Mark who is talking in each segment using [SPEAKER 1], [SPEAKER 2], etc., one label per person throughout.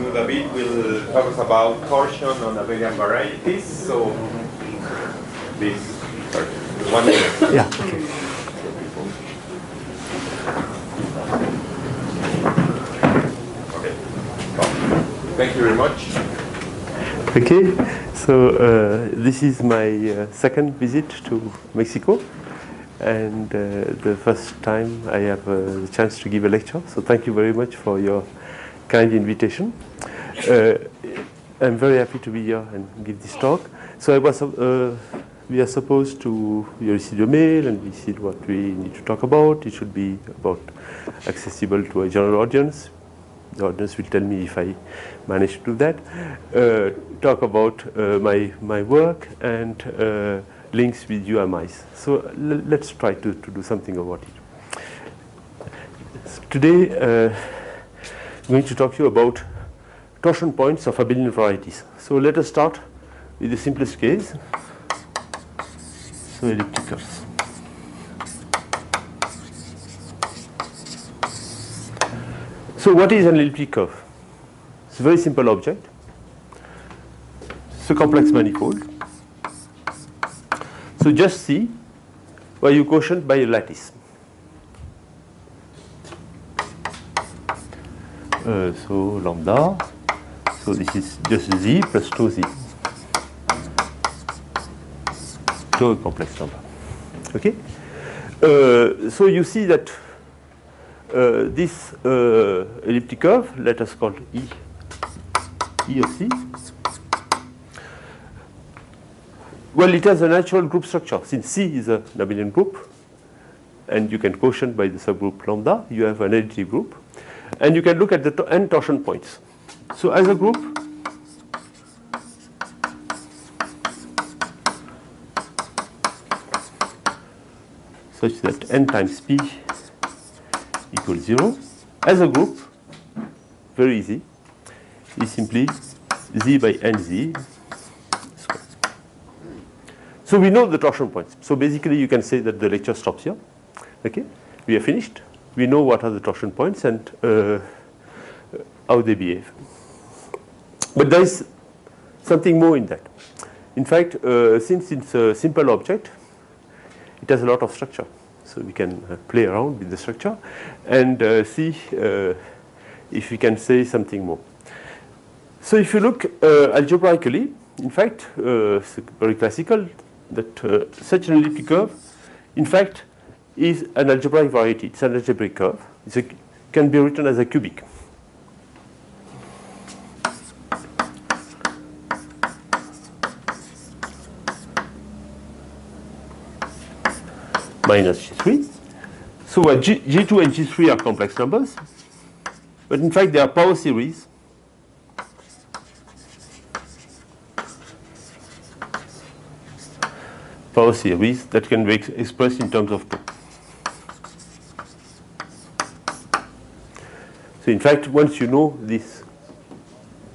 [SPEAKER 1] continue a bit, we'll talk about torsion on abelian varieties. So, this, sorry, 1 minute.
[SPEAKER 2] Yeah. Okay.
[SPEAKER 1] Okay. Well, thank you very much.
[SPEAKER 2] Okay. So this is my second visit to Mexico, and the first time I have the chance to give a lecture. So thank you very much for your kind invitation. I'm very happy to be here and give this talk. So I was, we are supposed to, you received a mail and we see what we need to talk about. It should be about accessible to a general audience. The audience will tell me if I manage to do that. Talk about my work and links with UMIs. So let's try to do something about it. So today, I'm going to talk to you about torsion points of abelian varieties. So let us start with the simplest case. So elliptic curves. So what is an elliptic curve? It's a very simple object. It's a complex manifold. So just see where you quotient by a lattice. So lambda. So this is just z plus tau z. To a complex number. Okay. So you see that this elliptic curve, let us call E of C. Well, it has a natural group structure. Since C is an abelian group, and you can quotient by the subgroup lambda, you have an additive group. And you can look at the n torsion points. So as a group, such that n times p equals 0. As a group, very easy, is simply z by nz squared. So we know the torsion points. So basically you can say that the lecture stops here. Okay, we are finished. We know what are the torsion points and how they behave. But there is something more in that. In fact, since it's a simple object, it has a lot of structure. So we can play around with the structure and see if we can say something more. So if you look algebraically, in fact, it's very classical that such an elliptic curve, in fact, is an algebraic variety. It's an algebraic curve. Can be written as a cubic. Minus G3. So G2 and G3 are complex numbers, but in fact they are power series. Power series that can be expressed in terms of 2. So in fact, once you know this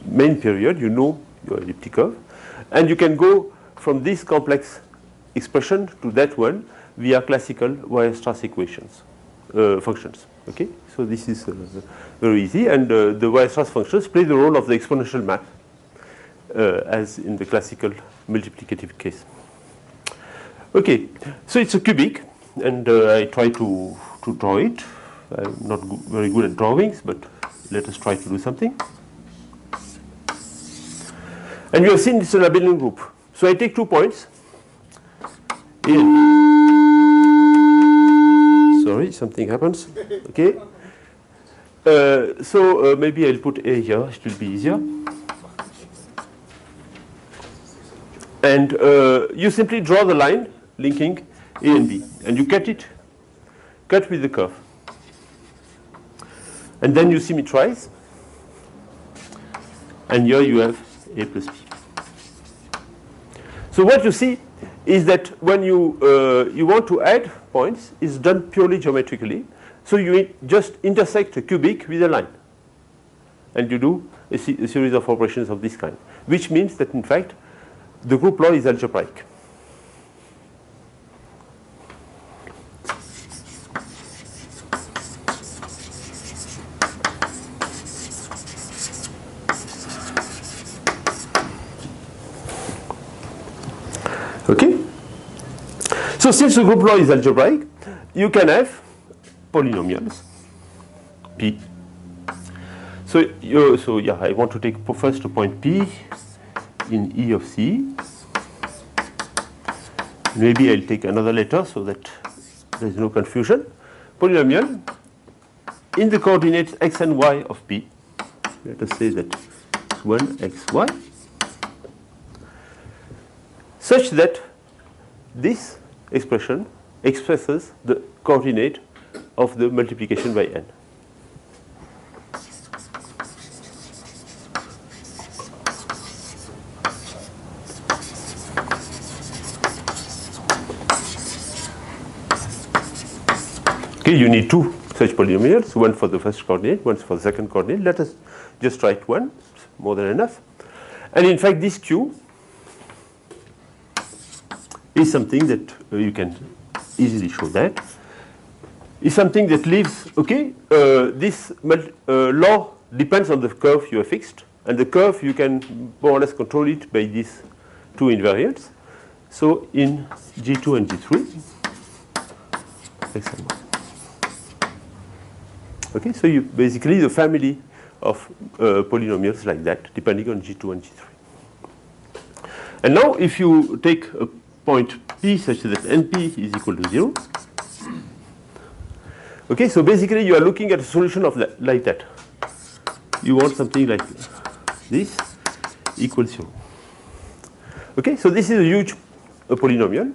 [SPEAKER 2] main period, you know your elliptic curve, and you can go from this complex expression to that one via classical Weierstrass equations, functions. Okay, so this is very easy, and the Weierstrass functions play the role of the exponential map, as in the classical multiplicative case. Okay, so it's a cubic, and I try to draw it. I'm not very good at drawings, but let us try to do something. And you have seen it's an abelian group. So I take 2 points. A and B. Sorry, something happens. Okay. So maybe I'll put A here. It will be easier. And you simply draw the line linking A and B, and you cut with the curve. And then you symmetrize, and here you have A plus B. So what you see is that when you want to add points, it's done purely geometrically. So you just intersect a cubic with a line, and you do a series of operations of this kind, which means that in fact the group law is algebraic. So since the group law is algebraic, you can have polynomials P. So yeah, I want to take first a point P in E of C. Maybe I'll take another letter so that there is no confusion. Polynomial in the coordinates x and y of P. Let us say that it's 1 x y, such that this expression expresses the coordinate of the multiplication by n. Okay, you need two such polynomials, one for the first coordinate, one for the second coordinate. Let us just write one, it's more than enough. And in fact, this Q is something that you can easily show that. Is something that leaves, okay, this law depends on the curve you have fixed, and the curve you can more or less control it by these two invariants. So in G2 and G3, x and y. Okay, so you basically the family of polynomials like that, depending on G2 and G3. And now if you take a point P such that NP is equal to 0, okay, so basically you are looking at a solution of that, like that. You want something like this equals 0. Okay, so this is a huge polynomial.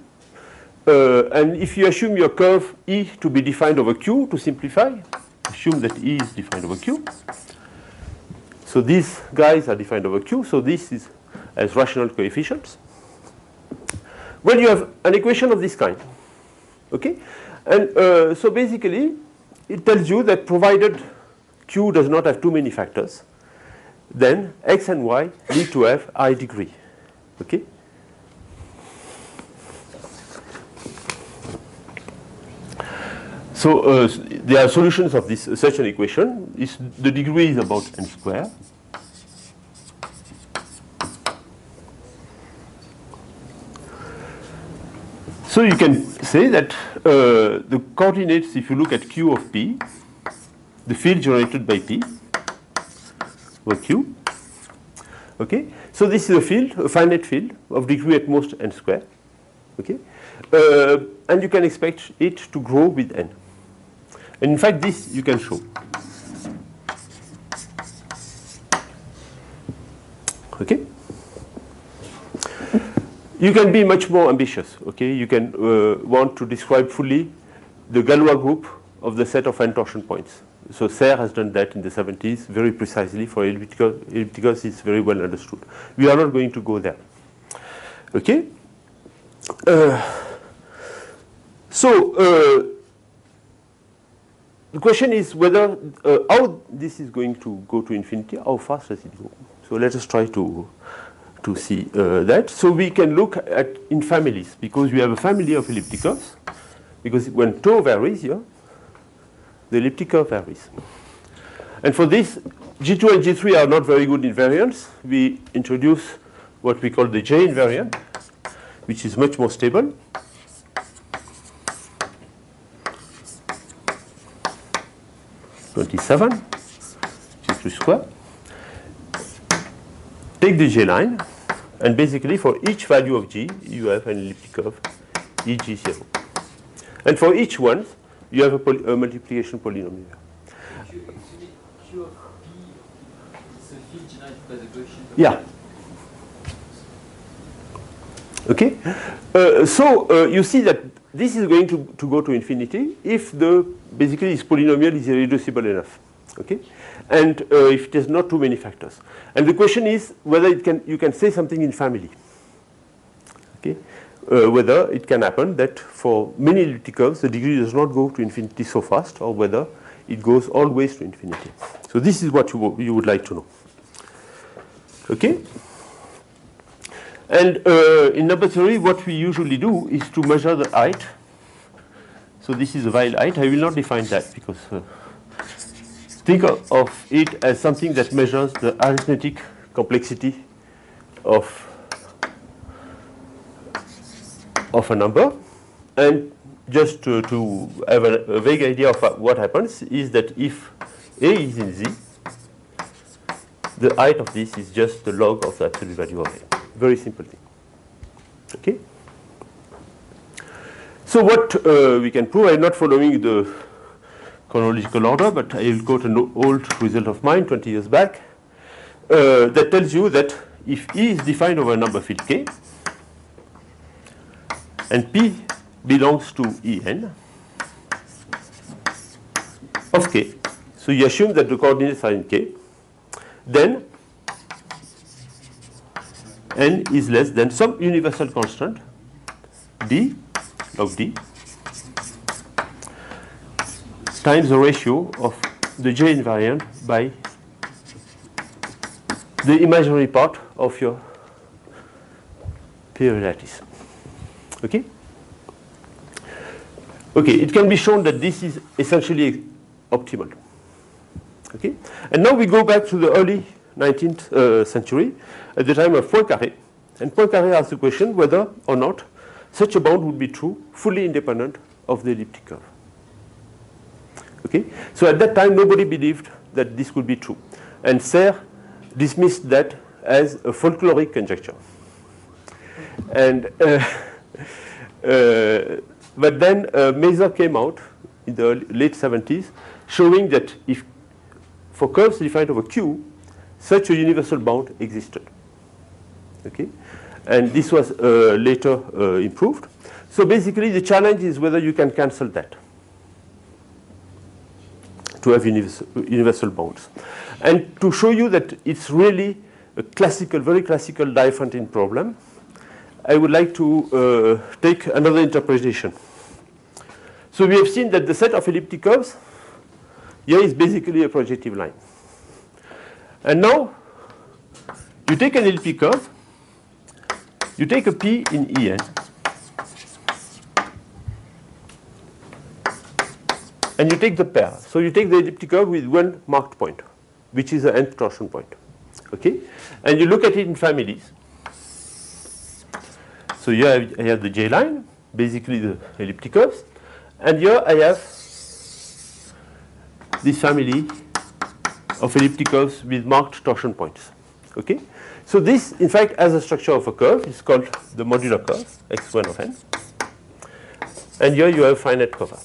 [SPEAKER 2] And if you assume your curve E to be defined over Q, to simplify, assume that E is defined over Q. So these guys are defined over Q. So this is as rational coefficients. Well, you have an equation of this kind. Okay, and so basically it tells you that provided Q does not have too many factors, then x and y need to have I degree. Okay. So there are solutions of this such an equation. The degree is about n square. So you can say that the coordinates, if you look at Q of P, the field generated by P over Q. Okay, so this is a field, a finite field of degree at most n square. Okay, and you can expect it to grow with n. And in fact, this you can show. Okay. You can be much more ambitious. Okay, you can want to describe fully the Galois group of the set of n torsion points. So Serre has done that in the 70s very precisely for ellipticals. It's very well understood. We are not going to go there. Okay. The question is whether how this is going to go to infinity. How fast does it go? So let us try to see that. So we can look at in families, because we have a family of ellipticals. Because when tau varies here, the elliptic curve varies. And for this, G2 and G3 are not very good invariants. We introduce what we call the J invariant, which is much more stable. (27) G3 square. Take the J line, and basically for each value of G, you have an elliptic curve EG0. And for each one, you have a multiplication polynomial.
[SPEAKER 3] Q of P is a field generated by the coefficient of
[SPEAKER 2] Yeah. Okay. You see that this is going to go to infinity if basically this polynomial is irreducible enough. Okay, and if it has not too many factors. And the question is whether you can say something in family. Okay, whether it can happen that for many elliptic curves the degree does not go to infinity so fast, or whether it goes always to infinity. So this is what you would like to know. Okay. And in number theory, what we usually do is to measure the height. So this is the Weyl height. I will not define that because think of it as something that measures the arithmetic complexity of a number. And just to have a vague idea of what happens is that if A is in Z, the height of this is just the log of the absolute value of A. Very simple thing. Okay? So what we can prove, I'm not following the chronological order, but I will quote an old result of mine 20 years back that tells you that if E is defined over a number field K, and P belongs to En of K, so you assume that the coordinates are in K, then N is less than some universal constant D log D times the ratio of the J invariant by the imaginary part of your period lattice. Okay? Okay, it can be shown that this is essentially optimal. Okay? And now we go back to the early 19th century, at the time of Poincaré. And Poincaré asked the question whether or not such a bound would be true, fully independent of the elliptic curve. Okay? So at that time, nobody believed that this could be true. And Serre dismissed that as a folkloric conjecture. And but then Mazur came out in the late 70s showing that if for curves defined over Q, such a universal bound existed. Okay? And this was later improved. So basically the challenge is whether you can cancel that to have universal bounds. And to show you that it's really a classical, very classical Diophantine problem, I would like to take another interpretation. So we have seen that the set of elliptic curves here is basically a projective line. And now you take an elliptic curve, you take a P in En, and you take the pair. So you take the elliptic curve with one marked point, which is the nth torsion point. Okay? And you look at it in families. So here I have the J line, basically the elliptic curves. And here I have this family of elliptic curves with marked torsion points. Okay? So this, in fact, has a structure of a curve. It's called the modular curve, x1 of n. And here you have finite cover.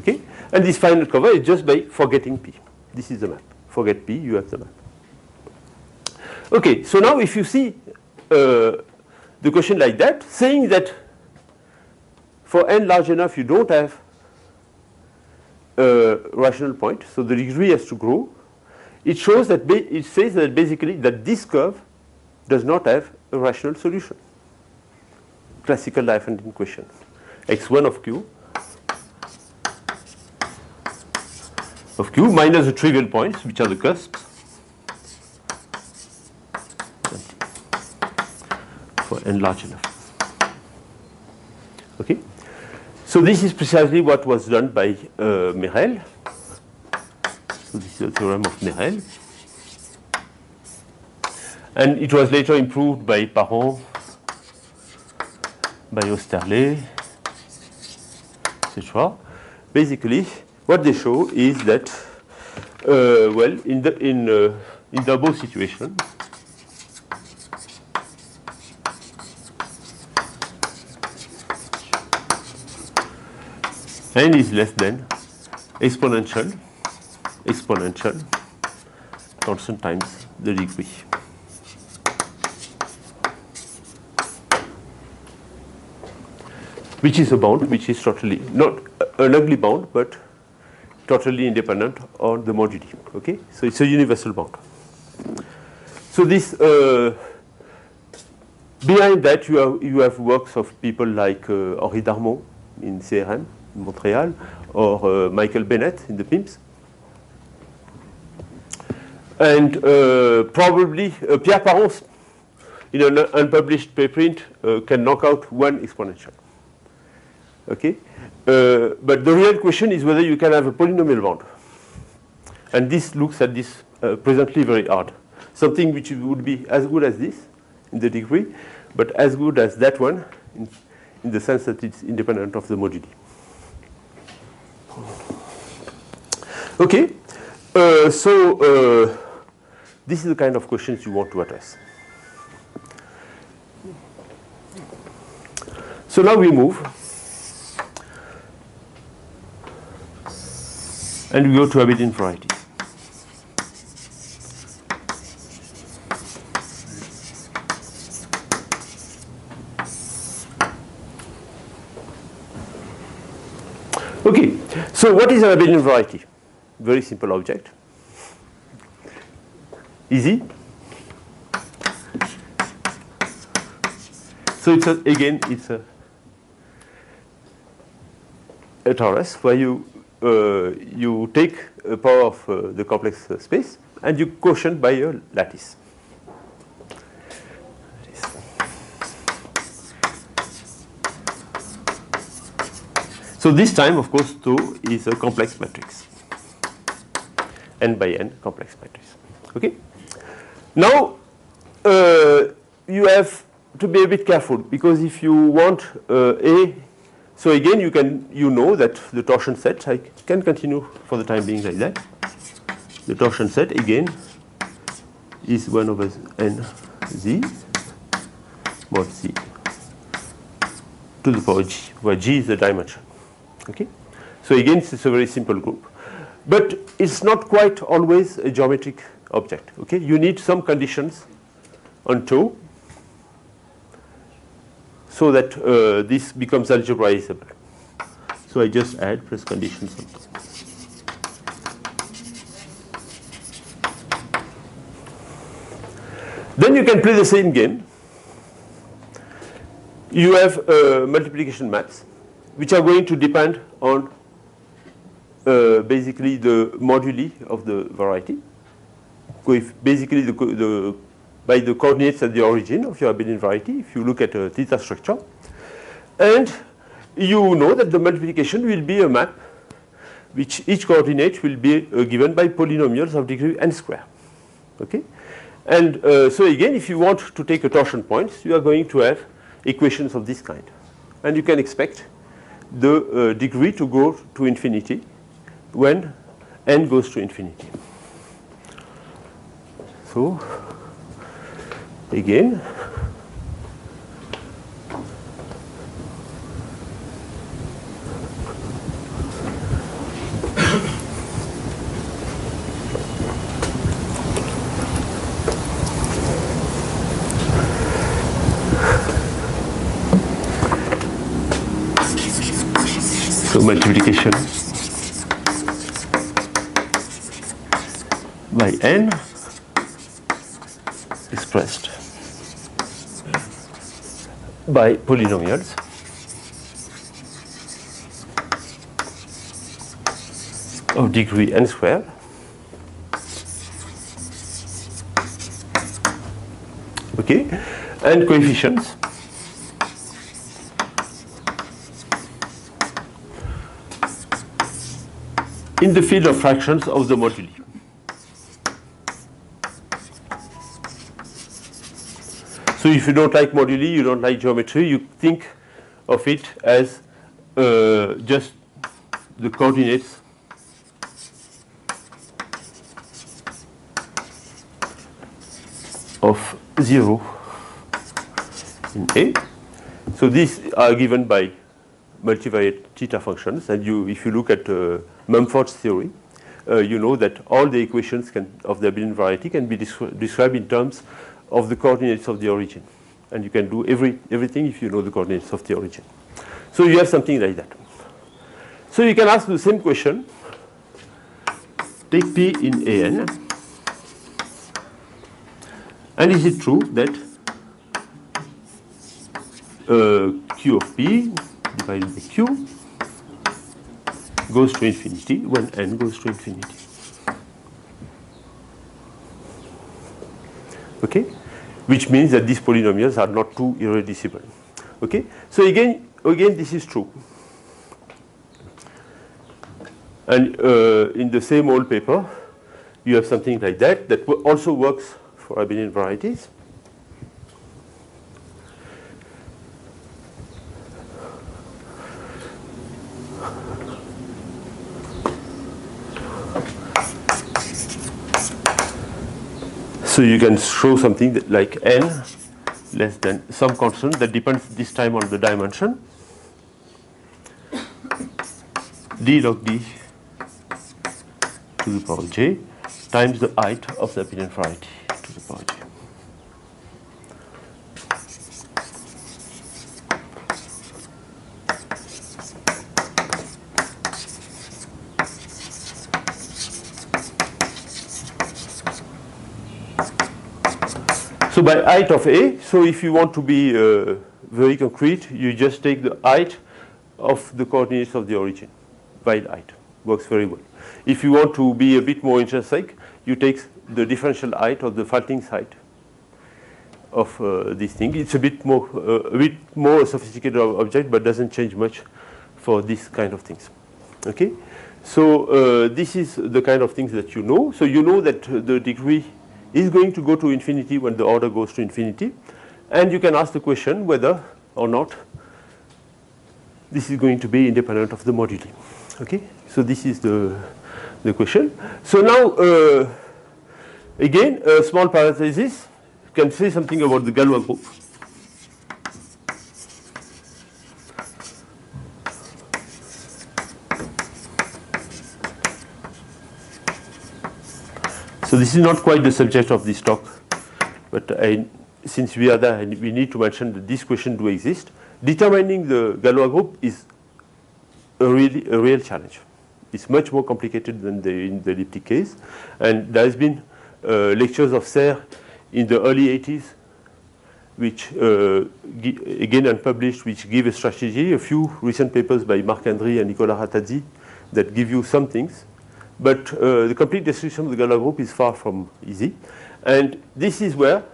[SPEAKER 2] Okay? And this finite cover is just by forgetting P. This is the map. Forget P, you have the map. Okay, so now if you see the question like that, saying that for n large enough you don't have a rational point, so the degree has to grow, it shows that it says that basically that this curve does not have a rational solution. Classical Diophantine question. x1 of q minus the trivial points, which are the cusps, for n large enough. Okay? So this is precisely what was done by Merel. So this is the theorem of Merel. And it was later improved by Parent, by Osterley, etc. Basically, what they show is that, well, in the above situation, n is less than exponential constant times the degree. Which is a bound which is totally, not an ugly bound, but totally independent on the moduli. Okay? So it's a universal bound. So this, behind that you have works of people like Henri Darmon in CRM, in Montreal, or Michael Bennett in the PIMS. And probably Pierre Parent, in an unpublished preprint, can knock out one exponential. Okay? But the real question is whether you can have a polynomial bound. And this looks at this presently very hard. Something which would be as good as this in the degree, but as good as that one in the sense that it's independent of the moduli. Okay, this is the kind of questions you want to address. So now we move and we go to abelian varieties. Okay, so what is an abelian variety? Very simple object. Easy. So it's again a torus where you take a power of the complex space and you quotient by a lattice. So this time, of course, 2 is a complex matrix, n by n complex matrix. Okay. Now you have to be a bit careful, because if you want A, so again you know that the torsion set, I can continue for the time being like that. The torsion set again is 1 over n z mod z to the power g, where g is the dimension. Okay, so again it's a very simple group, but it's not quite always a geometric object. Okay, you need some conditions on 2 so that this becomes algebraizable. So I just add plus conditions on 2. Then you can play the same game. You have multiplication maps, which are going to depend on basically the moduli of the variety. Basically, by the coordinates at the origin of your abelian variety, if you look at a theta structure. And you know that the multiplication will be a map, which each coordinate will be given by polynomials of degree n square. Okay? And so again, if you want to take a torsion points, you are going to have equations of this kind. And you can expect the degree to go to infinity when n goes to infinity. So again, so multiplication by n expressed by polynomials of degree n square okay, and coefficients in the field of fractions of the moduli. So if you don't like moduli, you don't like geometry, you think of it as just the coordinates of 0 in A. So these are given by multivariate theta functions, and if you look at Mumford's theory, you know that all the equations of the abelian variety can be described in terms of the coordinates of the origin, and you can do everything if you know the coordinates of the origin. So you have something like that. So you can ask the same question. Take P in AN, and is it true that Q of P divided by Q goes to infinity when n goes to infinity? Okay, which means that these polynomials are not too irreducible. Okay, so again this is true. And in the same old paper, you have something like that also works for abelian varieties. So you can show something that like n less than some constant that depends this time on the dimension d log d to the power j times the height of the abelian variety to the power j. So by height of A, so if you want to be very concrete, you just take the height of the coordinates of the origin, by height. Works very well. If you want to be a bit more intrinsic, you take the differential height or the Faltings height of this thing. It's a bit more sophisticated object, but doesn't change much for this kind of things. Okay, so this is the kind of things that you know. So you know that the degree is going to go to infinity when the order goes to infinity, and you can ask the question whether or not this is going to be independent of the moduli. Okay, so this is the question. So now again a small parenthesis, can say something about the Galois group. So this is not quite the subject of this talk, but since we are there, we need to mention that this question do exist. Determining the Galois group is a real challenge. It's much more complicated than in the elliptic case, and there has been lectures of Serre in the early 80s, which again unpublished, which give a strategy. A few recent papers by Marc Hendry and Nicolas Ratazzi that give you some things. But the complete description of the Galois group is far from easy. And this is where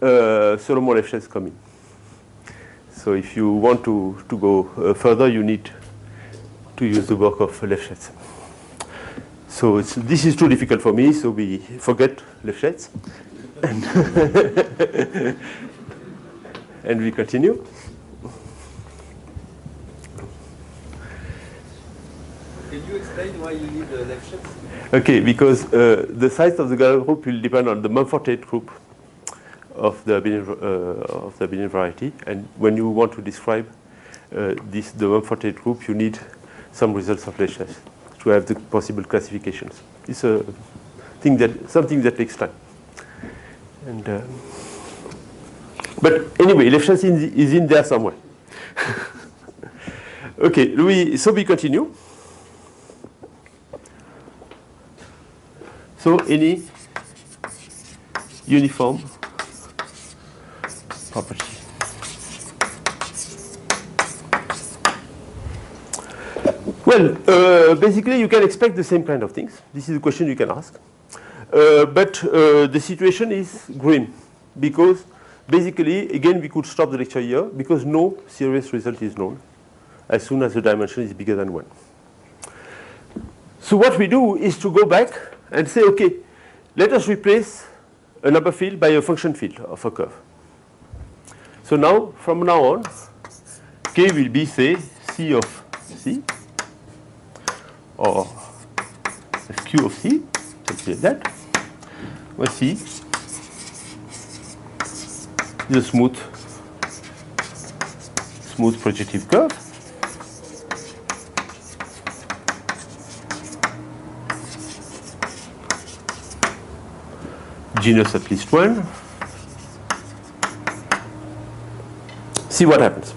[SPEAKER 2] Solomon Lefschetz come in. So if you want to go further, you need to use the work of Lefschetz. So this is too difficult for me, so we forget Lefschetz. And we continue.
[SPEAKER 3] Can you explain why you need Lefschetz?
[SPEAKER 2] Okay, because the size of the Galois group will depend on the Mumford-Tate group of the abelian variety, and when you want to describe the Mumford-Tate group, you need some results of Lefschetz to have the possible classifications. It's a thing something that takes time. And but anyway, Lefschetz is in there somewhere. Okay, so we continue. So any uniform property. Well, basically you can expect the same kind of things. This is the question you can ask. But the situation is grim, because basically, again, we could stop the lecture here, because no serious result is known as soon as the dimension is bigger than 1. So what we do is to go back and say, okay, let us replace a number field by a function field of a curve. So now, from now on, K will be, say, C of C, or Q of C, something like that, where C is a smooth projective curve. Genus at least 1. See what happens.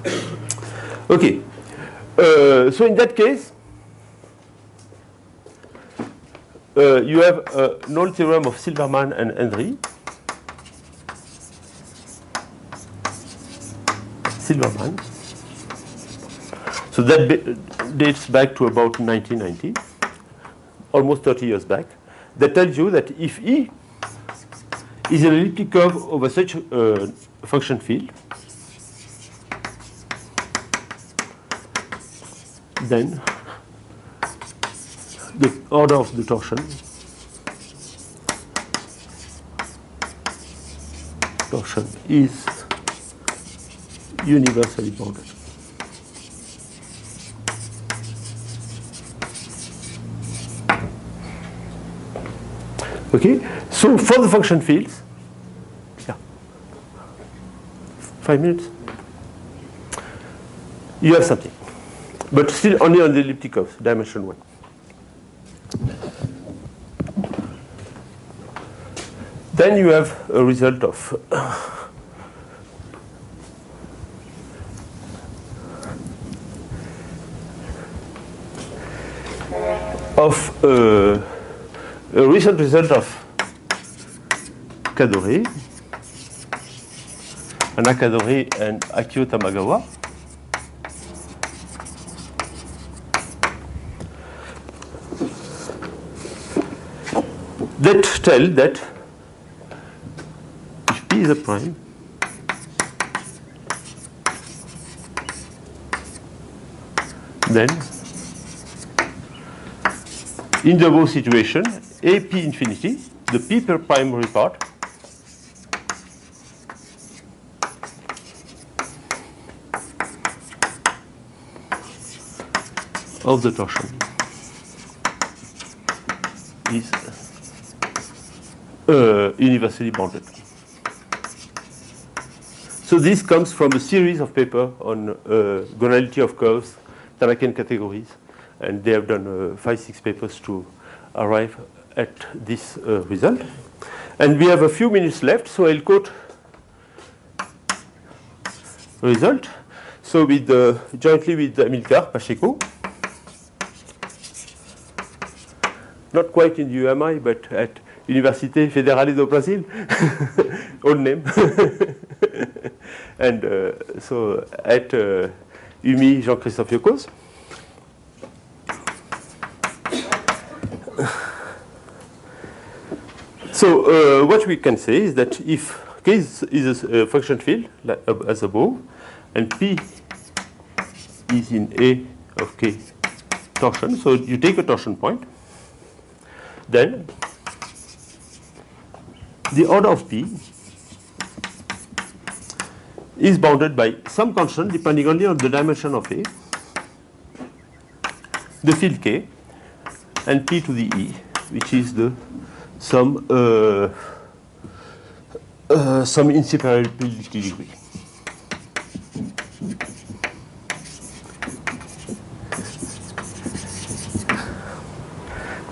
[SPEAKER 2] Okay. So in that case, you have a null theorem of Silverman and Hendry. Silverman. So that dates back to about 1990, almost 30 years back. That tells you that if E is an elliptic curve over such a function field, then the order of the torsion is universally bounded. Okay, so for the function fields, yeah, 5 minutes, you have something, but still only on the elliptic curves, dimension 1. Then you have a result of a recent result of Kadore, Anna Kadore and Akio Tamagawa. That tell that if P is a prime, then in the above situation, A P infinity, the P per primary part of the torsion is universally bounded. So this comes from a series of papers on gonality of curves, Tamaken categories, and they have done 5-6 papers to arrive at this result. And we have a few minutes left, so I'll quote result. So with jointly with Amilcar Pacheco, not quite in the UMI, but at Université Fédérale do Brasil, old name. And so at UMI Jean-Christophe Yocos. So what we can say is that if K is a function field like, as above, and P is in A of K torsion, so you take a torsion point, then the order of P is bounded by some constant depending only on the dimension of A, the field K, and P to the E, which is the some inseparability degree.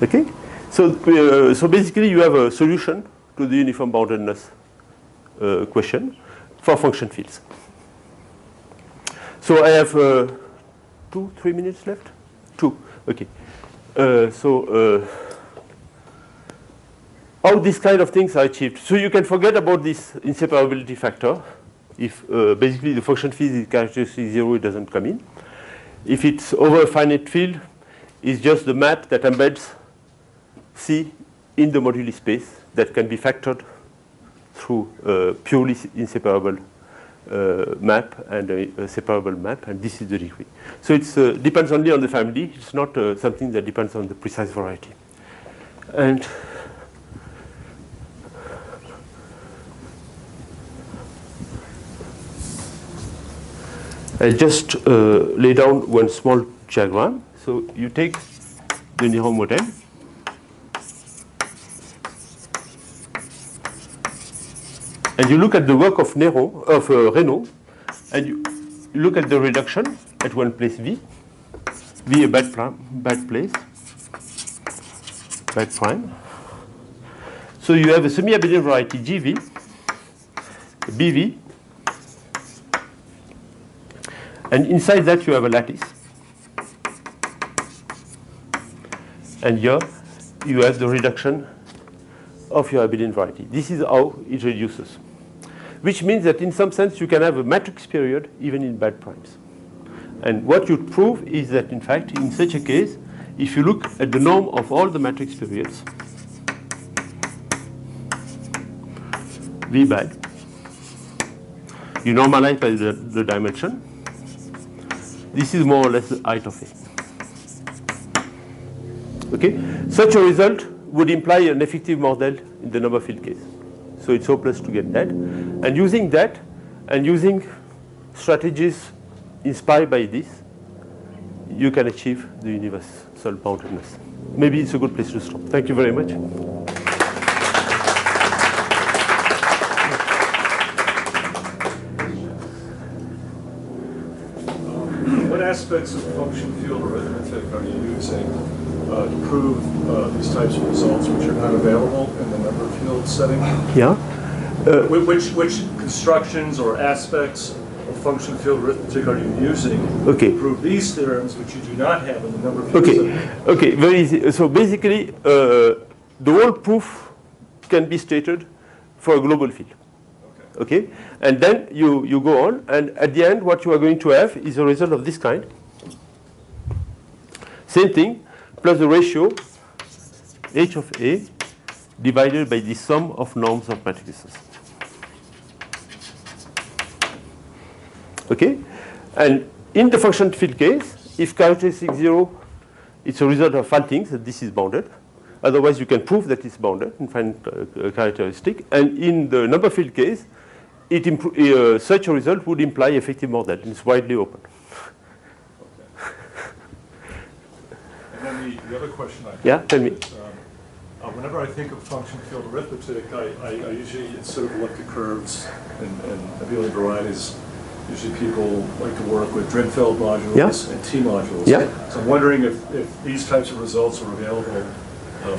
[SPEAKER 2] Okay, so basically you have a solution to the uniform boundedness question for function fields. So I have 2-3 minutes left. 2. Okay. How these kind of things are achieved. So you can forget about this inseparability factor. If basically the function field is characteristic 0, it doesn't come in. If it's over a finite field, it's just the map that embeds C in the moduli space that can be factored through a purely inseparable map and a separable map, and this is the degree. So it depends only on the family. It's not something that depends on the precise variety. And I'll just lay down one small diagram. So you take the Néron model. And you look at the work of Raynaud, and you look at the reduction at one place V. V a bad place, bad prime. So you have a semi-abelian variety GV, BV, and inside that you have a lattice. And here you have the reduction of your abelian variety. This is how it reduces. Which means that in some sense you can have a matrix period even in bad primes. And what you prove is that in fact in such a case, if you look at the norm of all the matrix periods, V bad, you normalize by the dimension. This is more or less the height of A. Okay? Such a result would imply an effective model in the number field case. So it's hopeless to get that. And using that, and using strategies inspired by this, you can achieve the universal boundedness. Maybe it's a good place to stop. Thank you very much.
[SPEAKER 4] aspects of function field arithmetic are you using to prove these types of results which are not available in the number field setting?
[SPEAKER 2] Yeah.
[SPEAKER 4] Which constructions or aspects of function field arithmetic are you using
[SPEAKER 2] Okay.
[SPEAKER 4] to prove these theorems which you do not have in the number field
[SPEAKER 2] Okay.
[SPEAKER 4] setting?
[SPEAKER 2] Okay. Very easy. So basically, the whole proof can be stated for a global field. Okay, and then you go on, and at the end, what you are going to have is a result of this kind. Same thing, plus the ratio h of A divided by the sum of norms of matrices. Okay, and in the function field case, if characteristic 0, it's a result of Faltings, that this is bounded. Otherwise, you can prove that it's bounded and find characteristic. And in the number field case, such a result would imply effective model. It's widely open.
[SPEAKER 4] And then the other question I have
[SPEAKER 2] Yeah, tell me.
[SPEAKER 4] is, whenever I think of function field arithmetic, I usually, instead of elliptic curves and abelian varieties, usually people like to work with Drinfeld modules
[SPEAKER 2] Yeah.
[SPEAKER 4] and T modules.
[SPEAKER 2] Yeah.
[SPEAKER 4] So I'm wondering if these types of results are available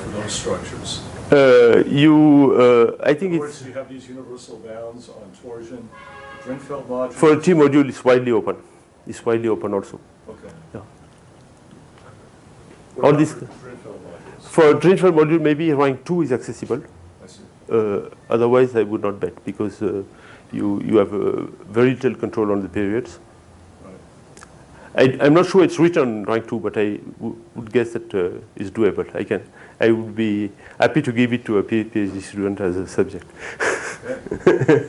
[SPEAKER 4] for those structures.
[SPEAKER 2] I think
[SPEAKER 4] In other words,
[SPEAKER 2] it's
[SPEAKER 4] you have these universal bounds on torsion, Drinfeld modules.
[SPEAKER 2] for a T module, it's widely open. It's widely open also.
[SPEAKER 4] Okay.
[SPEAKER 2] Yeah.
[SPEAKER 4] What
[SPEAKER 2] All
[SPEAKER 4] about
[SPEAKER 2] this-
[SPEAKER 4] for Drinfeld modules?
[SPEAKER 2] For a Drinfeld module, maybe rank 2 is accessible.
[SPEAKER 4] I see.
[SPEAKER 2] Otherwise, I would not bet because you have very little control on the periods. I'm not sure it's written rank 2, but I would guess that it's doable. I would be happy to give it to a PhD student as a subject.
[SPEAKER 4] Okay.